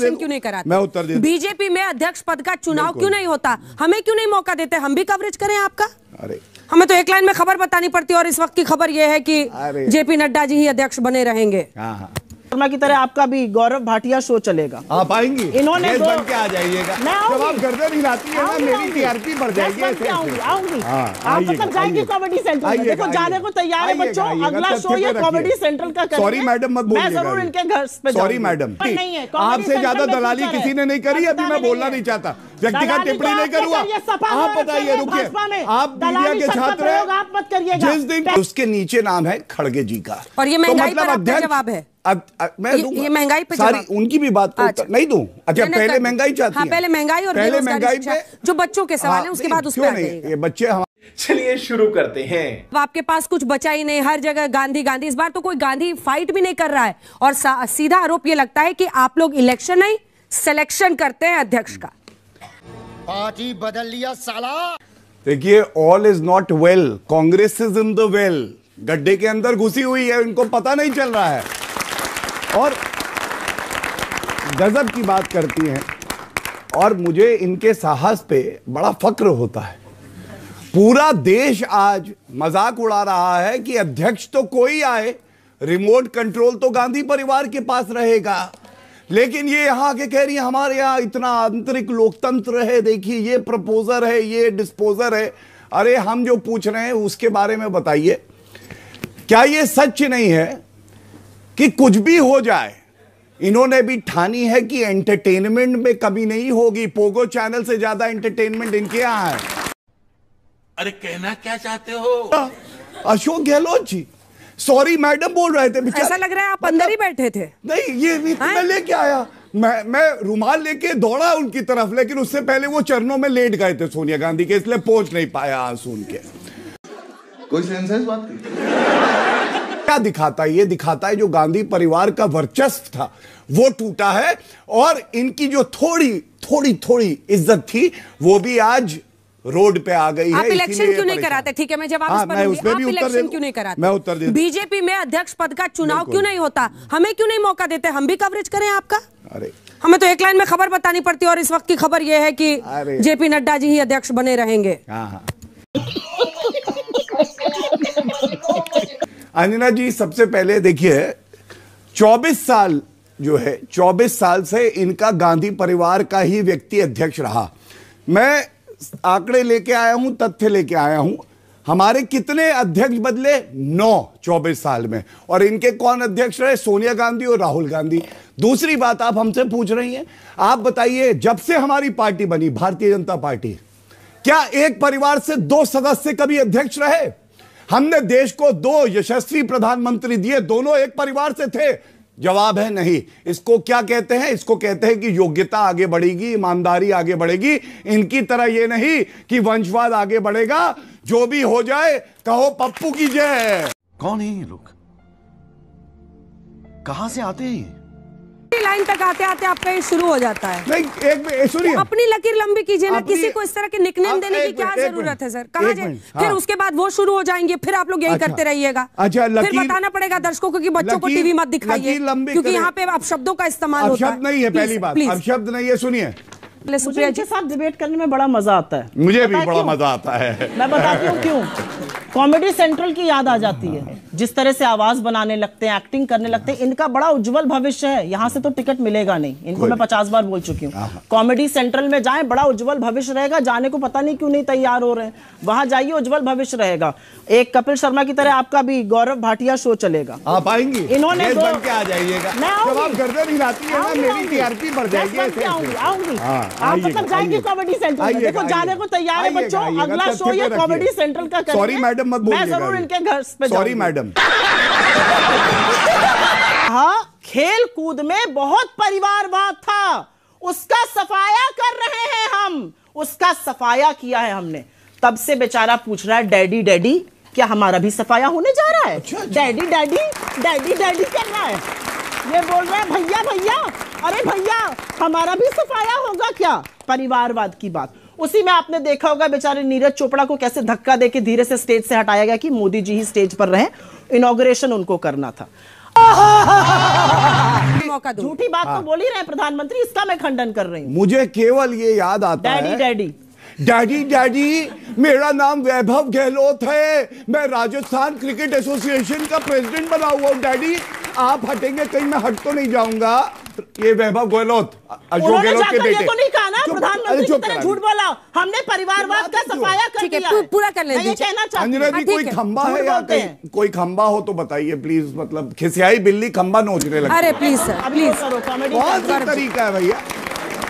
क्यों नहीं कराते? मैं उत्तर देता। बीजेपी में अध्यक्ष पद का चुनाव क्यों नहीं होता? हमें क्यों नहीं मौका देते? हम भी कवरेज करें आपका। अरे हमें तो एक लाइन में खबर बतानी पड़ती है और इस वक्त की खबर यह है कि जेपी नड्डा जी ही अध्यक्ष बने रहेंगे। हाँ शर्मा की तरह आपका भी गौरव भाटिया शो चलेगा। आप आएंगी, इन्होंने बन के आ जाइएगा। जब आप गर्दन हिलाती है ना, मेरी टीआरपी बढ़ जाएगी। आऊंगी आप मतलब जाएंगी कॉमेडी सेंटर में। देखो जाने को तैयार है बच्चों, अगला शो ये कॉमेडी सेंट्रल का करेंगे। सॉरी मैडम मत बोलिए, मैं जरूर इनके घर पे सॉरी मैडम, आपसे ज्यादा दलाली किसी ने नहीं करी। अभी मैं बोलना नहीं चाहता, व्यक्तिगत टिप्पणी नहीं करूंगा। आप बताइए, रुकिए, आप मीडिया के छात्र हैं, आप मत करिएगा। जिस दिन उसके नीचे नाम है खड़गे जी का, और ये महंगाई पर आपका जवाब है। मैं ये महंगाई पे सारी उनकी भी बात को नहीं दूं। अच्छा पहले महंगाई चाहती है। पहले महंगाई और पहले महंगाई पे जो बच्चों के सवाल है उसके बाद उस पर ये बच्चे हम। चलिए शुरू करते हैं। अब आपके पास कुछ बचा ही नहीं, हर जगह गांधी गांधी। इस बार तो कोई गांधी फाइट भी नहीं कर रहा है और सीधा आरोप ये लगता है कि आप लोग इलेक्शन नहीं सिलेक्शन करते हैं अध्यक्ष का। पार्टी बदल लिया साला। देखिए, all is not well, Congress is in the well. गड्ढे के अंदर घुसी हुई है, इनको पता नहीं चल रहा है और गजब की बात करती हैं। और मुझे इनके साहस पे बड़ा फक्र होता है। पूरा देश आज मजाक उड़ा रहा है कि अध्यक्ष तो कोई आए, रिमोट कंट्रोल तो गांधी परिवार के पास रहेगा, लेकिन ये यहां के कह रही है हमारे यहां इतना आंतरिक लोकतंत्र है, देखिए ये प्रपोजर है, ये डिस्पोजर है। अरे हम जो पूछ रहे हैं उसके बारे में बताइए। क्या ये सच नहीं है कि कुछ भी हो जाए, इन्होंने भी ठानी है कि एंटरटेनमेंट में कमी नहीं होगी। पोगो चैनल से ज्यादा एंटरटेनमेंट इनके यहां है। अरे कहना क्या चाहते हो? अशोक गहलोत जी सॉरी मैडम बोल रहे थे। ऐसा लग रहा है आप अंदर ही बैठे थे। नहीं, ये भी मैं लेके आया, मैं रुमाल लेके दौड़ा उनकी तरफ, लेकिन उससे पहले वो चरणों में लेट गए थे सोनिया गांधी के, इसलिए पहुंच नहीं पाया सुन के। कोई सेंस है इस बात की? क्या दिखाता है? ये दिखाता है जो गांधी परिवार का वर्चस्व था वो टूटा है और इनकी जो थोड़ी इज्जत थी वो भी आज रोड पे आ गई है। आप इलेक्शन क्यों नहीं कराते? ठीक है, मैं जवाब इस पर दूंगी। आप इलेक्शन क्यों नहीं कराते? मैं उत्तर देता। बीजेपी में अध्यक्ष पद का चुनाव क्यों नहीं होता? हमें क्यों नहीं मौका देते? हम भी कवरेज करें आपका। अरे हमें तो एक लाइन में खबर बतानी पड़ती है और इस वक्त की खबर यह है कि जेपी नड्डा जी ही अध्यक्ष बने रहेंगे। अंजना जी, सबसे पहले देखिए 24 साल जो है, 24 साल से इनका गांधी परिवार का ही व्यक्ति अध्यक्ष रहा। मैं आंकड़े लेके आया हूं, तथ्य लेके आया हूं। हमारे कितने अध्यक्ष बदले? 9 24 साल में। और इनके कौन अध्यक्ष रहे? सोनिया गांधी और राहुल गांधी। दूसरी बात आप हमसे पूछ रही हैं, आप बताइए जब से हमारी पार्टी बनी भारतीय जनता पार्टी, क्या एक परिवार से 2 सदस्य कभी अध्यक्ष रहे? हमने देश को 2 यशस्वी प्रधानमंत्री दिए, दोनों एक परिवार से थे। जवाब है नहीं। इसको क्या कहते हैं? इसको कहते हैं कि योग्यता आगे बढ़ेगी, ईमानदारी आगे बढ़ेगी। इनकी तरह ये नहीं कि वंशवाद आगे बढ़ेगा। जो भी हो जाए कहो पप्पू की जय। कौन है ये लोग? कहां से आते हैं? लाइन तक आते आते आपका ये शुरू हो जाता है। नहीं, एक सुनिए, अपनी लकीर लंबी कीजिए ना। किसी को इस तरह के निकनेम देने की क्या जरूरत है सर? कहाँ जाए? फिर उसके बाद वो शुरू हो जाएंगे, फिर आप लोग यही करते रहिएगा। अच्छा, फिर बताना पड़ेगा दर्शकों को कि बच्चों को टीवी मत दिखाइए, क्योंकि यहाँ पे अब शब्दों का इस्तेमाल होता है। शब्द नहीं है, पहली बात अब शब्द नहीं है। सुनिए, मुझे इनके साथ डिबेट करने में बड़ा मजा आता है। मुझे भी बड़ा मजा आता है। मैं बताती हूँ क्यों। कॉमेडी सेंट्रल की याद आ जाती है, जिस तरह से आवाज बनाने लगते हैं, एक्टिंग करने लगते हैं। इनका बड़ा उज्जवल भविष्य है। यहाँ से तो टिकट मिलेगा नहीं, इनको मैं 50 बार बोल चुकी हूँ। कॉमेडी सेंट्रल में जाएं, बड़ा उज्जवल भविष्य रहेगा। जाने को पता नहीं क्यों नहीं तैयार हो रहे हैं। वहां जाइए, उज्जवल भविष्य रहेगा। एक कपिल शर्मा की तरह आपका भी गौरव भाटिया शो चलेगा। आप आएंगी, इन्होंने बन के आ जाइएगा। जब आप गर्दन हिलाती है ना, मेरी टीआरपी बढ़ जाएगी। आऊंगी आप मतलब जाएंगी कॉमेडी सेंट्रल में। देखो जाने को तैयार है बच्चों, अगला शो ये कॉमेडी सेंट्रल का करेंगे। सॉरी मैडम मत बोलिए, मैं जरूर इनके घर पे सॉरी मैडम। हाँ, खेल कूद में बहुत परिवारवाद था, उसका सफाया कर रहे हैं हम। उसका सफाया किया है हमने। तब से बेचारा पूछ रहा है डैडी डैडी, क्या हमारा भी सफाया होने जा रहा है? डैडी डैडी डैडी डैडी कर रहा है। ये बोल रहा है भैया भैया, अरे भैया हमारा भी सफाया होगा क्या? परिवारवाद की बात। उसी में आपने देखा होगा बेचारे नीरज चोपड़ा को कैसे धक्का देके धीरे से स्टेज से हटाया गया कि मोदी जी ही स्टेज पर रहे। इनॉग्रेशन उनको करना था। मौका दो। झूठी बात तो बोल ही रहे हैं प्रधानमंत्री, इसका मैं खंडन कर रही हूँ। मुझे केवल ये याद आता है, डैडी डैडी डैडी मेरा नाम वैभव गहलोत है, मैं राजस्थान क्रिकेट एसोसिएशन का प्रेसिडेंट बना हुआ हूँ। डैडी आप हटेंगे कहीं, मैं हट तो नहीं जाऊंगा। ये वैभव गहलोत, अशोक गहलोत के बेटे। तो नहीं कहा ना प्रधानमंत्री की तरह झूठ बोला, हमने परिवारवाद का सफाया कर दिया। पूरा कर लेंगे। अंजना जी कोई खंबा है या कहीं कोई खंबा हो तो बताइए प्लीज, मतलब खिसियाई बिल्ली खंबा नोचने लगी। अरे प्लीज सर प्लीज, बहुत सा तरीका है भैया।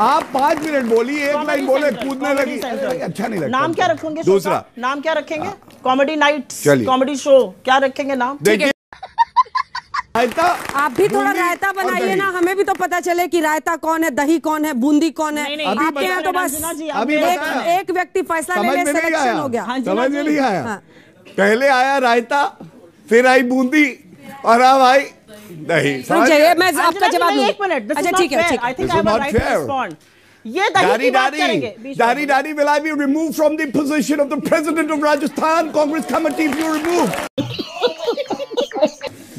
आप 5 मिनट बोलिए, एक लाइन बोले कूदने लगी, अच्छा नहीं लगता। नाम क्या रखेंगे? दूसरा नाम क्या रखेंगे? कॉमेडी नाइट, चलिए कॉमेडी शो, क्या रखेंगे नाम? देखिए रायता, आप भी थोड़ा रायता बनाइए ना, हमें भी तो पता चले कि रायता कौन है, दही कौन है, बूंदी कौन है। आपके यहाँ तो बस एक व्यक्ति फैसला ले ले, सिलेक्शन हो गया। समझ में नहीं आया। पहले आया रायता, फिर आई बूंदी और अब आई दही। मैं आपका जवाब दूं। एक मिनट, अच्छा ठीक है, I think I have right to respond. ये दही की बात करेंगे। Daddy, will I be removed from the position of the president of Rajasthan Congress committee if you remove?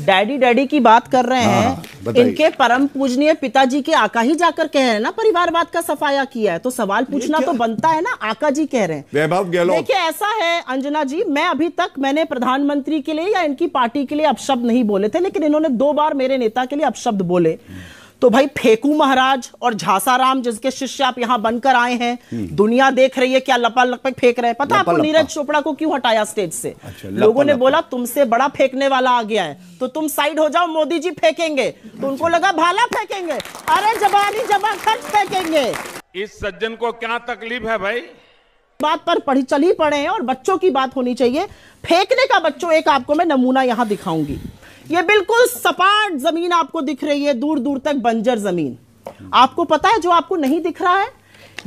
Daddy की बात कर रहे हैं। इनके परम पूजनीय पिताजी के आका ही जाकर कह रहे हैं ना परिवारवाद का सफाया किया है, तो सवाल पूछना तो बनता है ना। आका जी कह रहे हैं। वैभव गहलोत, देखिए ऐसा है अंजना जी, मैं अभी तक मैंने प्रधानमंत्री के लिए या इनकी पार्टी के लिए अपशब्द नहीं बोले थे, लेकिन इन्होंने 2 बार मेरे नेता के लिए अपशब्द बोले। तो भाई फेकू महाराज और झासाराम जिसके शिष्य आप यहां बनकर आए हैं, दुनिया देख रही है क्या लपा फेंक रहे हैं। पता आपको नीरज चोपड़ा को क्यों हटाया स्टेज से? अच्छा, लोगों ने बोला तुमसे बड़ा फेंकने वाला आ गया है, तो तुम साइड हो जाओ, मोदी जी फेंकेंगे। तो उनको लगा भाला फेंकेंगे, अरे जबानी जमा खर्च फेंकेंगे। इस सज्जन को क्या तकलीफ है भाई? बात पर चल ही पड़े हैं और बच्चों की बात होनी चाहिए। फेंकने का बच्चों एक आपको मैं नमूना यहां दिखाऊंगी। ये बिल्कुल सपाट जमीन आपको दिख रही है, दूर दूर तक बंजर जमीन। आपको पता है जो आपको नहीं दिख रहा है,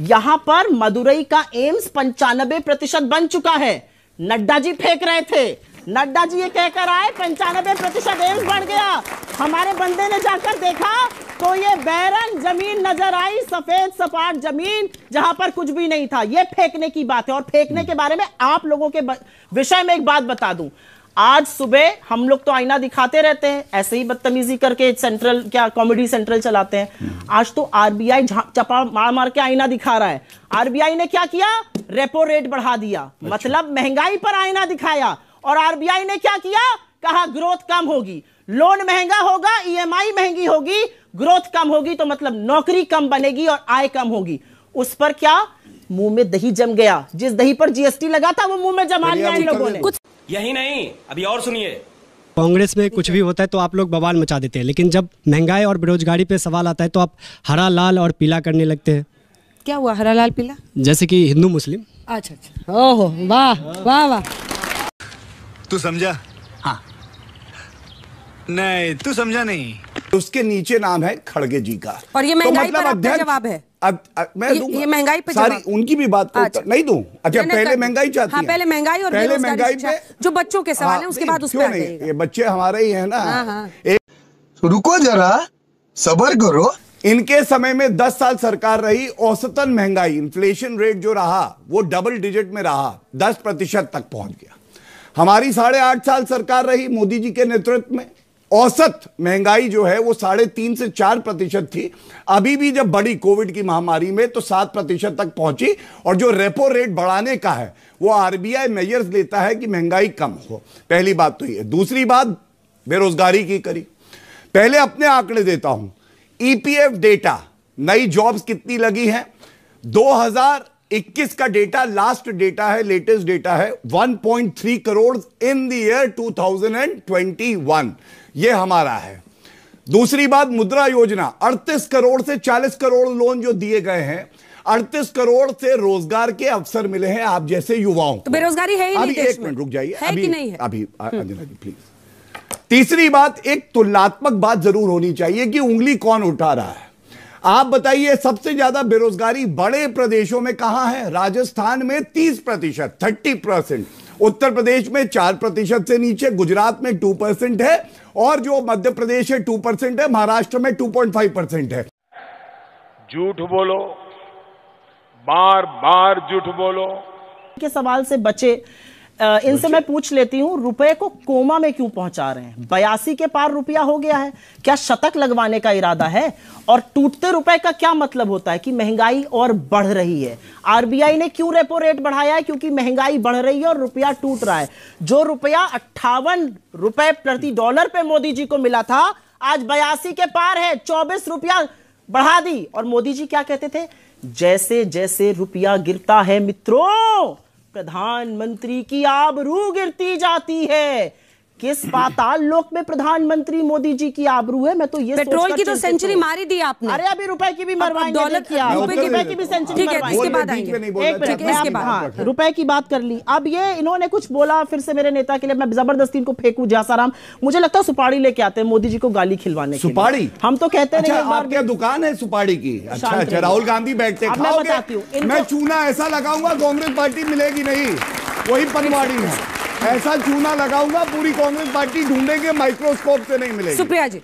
यहां पर मदुरई का एम्स 95% बन चुका है। नड्डा जी फेंक रहे थे, नड्डा जी ये कहकर आए 95% एम्स बढ़ गया। हमारे बंदे ने जाकर देखा तो ये बैरन जमीन नजर आई, सफेद सपाट जमीन जहां पर कुछ भी नहीं था। ये फेंकने की बात है। और फेंकने के बारे में आप लोगों के विषय में एक बात बता दूं, आज सुबह हम लोग तो आईना दिखाते रहते हैं, ऐसे ही बदतमीजी करके सेंट्रल क्या कॉमेडी सेंट्रल चलाते हैं। आज तो आरबीआई चपा मार मार के आईना दिखा रहा है। आरबीआई ने क्या किया? रेपो रेट बढ़ा दिया, मतलब महंगाई पर आईना दिखाया। और आरबीआई ने क्या किया? कहा ग्रोथ कम होगी, लोन महंगा होगा, ईएमआई महंगी होगी, ग्रोथ कम होगी, तो मतलब नौकरी कम बनेगी और आय कम होगी। उस पर क्या मुंह में दही जम गया। जिस दही पर जीएसटी लगा था वो मुंह में जमा लिया इन लोगों ने। कुछ यही नहीं, अभी और सुनिए। कांग्रेस में कुछ भी होता है तो आप लोग बवाल मचा देते हैं, लेकिन जब महंगाई और बेरोजगारी पे सवाल आता है तो आप हरा लाल और पीला करने लगते हैं। क्या हुआ हरा लाल पीला? जैसे कि हिंदू मुस्लिम। अच्छा अच्छा, ओहो वाह वाह वाह। तू समझा? हाँ। नहीं तू समझा नहीं। उसके नीचे नाम है खड़गे जी का। और ये महंगाई पर आपका जवाब है? मैं ये महंगाई पे सारी उनकी भी बात को अच्छा। नहीं दूं। अच्छा पहले महंगाई चाहती हाँ, है? पहले महंगाई और पहले महंगाई पे जो बच्चों के सवाल है उसके बाद उस पर ये बच्चे हमारे ही है ना। रुको जरा, सब्र करो। इनके समय में 10 साल सरकार रही, औसतन महंगाई इन्फ्लेशन रेट जो रहा वो डबल डिजिट में रहा, 10% तक पहुंच गया। हमारी 8.5 साल सरकार रही मोदी जी के नेतृत्व में, औसत महंगाई जो है वो 3.5 से 4% थी। अभी भी जब बड़ी कोविड की महामारी में तो 7% तक पहुंची। और जो रेपो रेट बढ़ाने का है वो आरबीआई मेजर्स लेता है कि महंगाई कम हो। पहली बात तो ये। दूसरी बात बेरोजगारी की करी। पहले अपने आंकड़े देता हूं, ईपीएफ डेटा, नई जॉब्स कितनी लगी हैं 2021 का डेटा, लास्ट डेटा है, लेटेस्ट डेटा है 1.3 करोड़ इन द ईयर 2021। ये हमारा है। दूसरी बात मुद्रा योजना, 38 करोड़ से 40 करोड़ लोन जो दिए गए हैं, 38 करोड़ से रोजगार के अवसर मिले हैं आप जैसे युवाओं को। तो बेरोजगारी है ही नहीं देश में। एक मिनट रुक जाइए, है कि नहीं है? अभी अंजना जी प्लीज। तीसरी बात, एक तुलनात्मक बात जरूर होनी चाहिए कि उंगली कौन उठा रहा है। आप बताइए सबसे ज्यादा बेरोजगारी बड़े प्रदेशों में कहां है? राजस्थान में 30%, 30%, उत्तर प्रदेश में 4% से नीचे, गुजरात में 2% है, और जो मध्य प्रदेश है 2% है, महाराष्ट्र में 2.5% है। झूठ बोलो, बार बार झूठ बोलो। के सवाल से बचे। इनसे मैं पूछ लेती हूं, रुपए को कोमा में क्यों पहुंचा रहे हैं? 82 के पार रुपया हो गया है, क्या शतक लगवाने का इरादा है? और टूटते रुपए का क्या मतलब होता है कि महंगाई और बढ़ रही है। आरबीआई ने क्यों रेपो रेट बढ़ाया है? क्योंकि महंगाई बढ़ रही है और रुपया टूट रहा है। जो रुपया 58 रुपए प्रति डॉलर पे मोदी जी को मिला था, आज 82 के पार है, 24 रुपया बढ़ा दी। और मोदी जी क्या कहते थे? जैसे जैसे रुपया गिरता है मित्रों, प्रधानमंत्री की आबरू गिरती जाती है। किस पाताल लोक में प्रधानमंत्री मोदी जी की आबरू है? मैं तो ये पेट्रोल की तो सेंचुरी मारी दी आपने। अरे अभी रुपए की भी मरवाएंगे, डॉलर रुपए की भी सेंचुरी मरवाएंगे। इसके बाद आएंगे। रुपए की बात कर ली। अब ये इन्होंने कुछ बोला फिर से मेरे नेता के लिए, मैं जबरदस्ती इनको फेंकू जासाराम। मुझे लगता है सुपारी लेके आते हैं मोदी जी को गाली खिलवाने के लिए। सुपारी? हम तो कहते हैं आपके दुकान है सुपारी की? अच्छा, राहुल गांधी बैठते खाओगे? मैं चूना ऐसा लगाऊंगा कांग्रेस पार्टी मिलेगी नहीं, वही पनवाड़ी है। ऐसा चूना लगाऊंगा पूरी कांग्रेस पार्टी ढूंढेंगे, माइक्रोस्कोप से नहीं मिलेगी। सुप्रिया जी,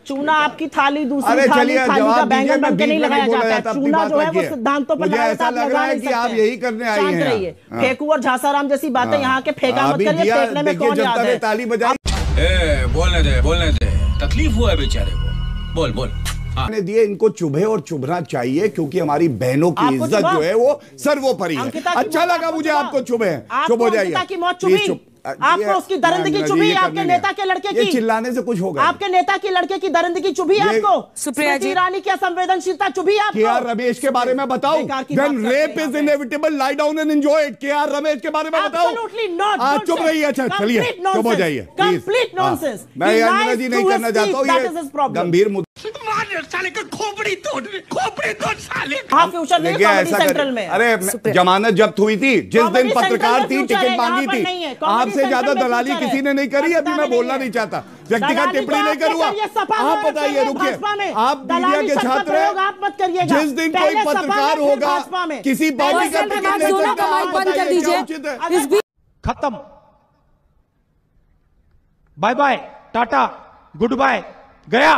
चूना आपकी थाली दूसरी थाली का बैंगन बन के नहीं लगाया जाता है। चूना जो है वो सिद्धांतों पर लगाया जाता है। लग रहा है कि आप यही करने आई हैं। शांत रहिए। फेंकू और झासाराम जैसी बातें यहाँ के फेंका मत करिए, फेंकने में कौन याद है? ताली बजाई। बोलने दे, तकलीफ हुआ है बेचारे को। बोल ने दिए, इनको चुभे और चुभना चाहिए, क्योंकि हमारी बहनों की इज्जत जो है वो सर्वोपरि है। अच्छा लगा मुझे आपको चुभे, चुप हो जाइए। आपको उसकी दरिंदगी चुभी, आपके नेता के लड़के की। चिल्लाने से कुछ होगा? आपके नेता की लड़के की दरिंदगी चुभी आपको? सुप्रिया जी, ईरानी की असंवेदनशीलता चुभी आपको? केआर रमेश के बारे में बताओ। When rape is inevitable, lie down and enjoy it। K R Ramesh के बारे में बताओ। Absolutely not। आज चुप रही है। अच्छा चलिए, चुप हो जाइए। Complete nonsense। मैं अंजना जी नहीं करना चाहता हूँ, ये गंभीर मुद्दा। खोपड़ी तोड़ साले। फ्यूचर नहीं कॉमेडी सेंट्रल में। अरे जमानत जब्त हुई थी जिस दिन पत्रकार थी, टिकट मांगी थी, आपसे ज्यादा दलाली किसी ने नहीं करी। अभी मैं बोलना नहीं चाहता, व्यक्तिगत टिप्पणी नहीं करूंगा। आप बताइए, रुकिए, आप मीडिया के छात्र हैं, आप मत करिएगा। जिस दिन कोई पत्रकार होगा किसी पार्टी का टिकट नहीं सकता, खत्म। Bye bye, tata, goodbye, गया।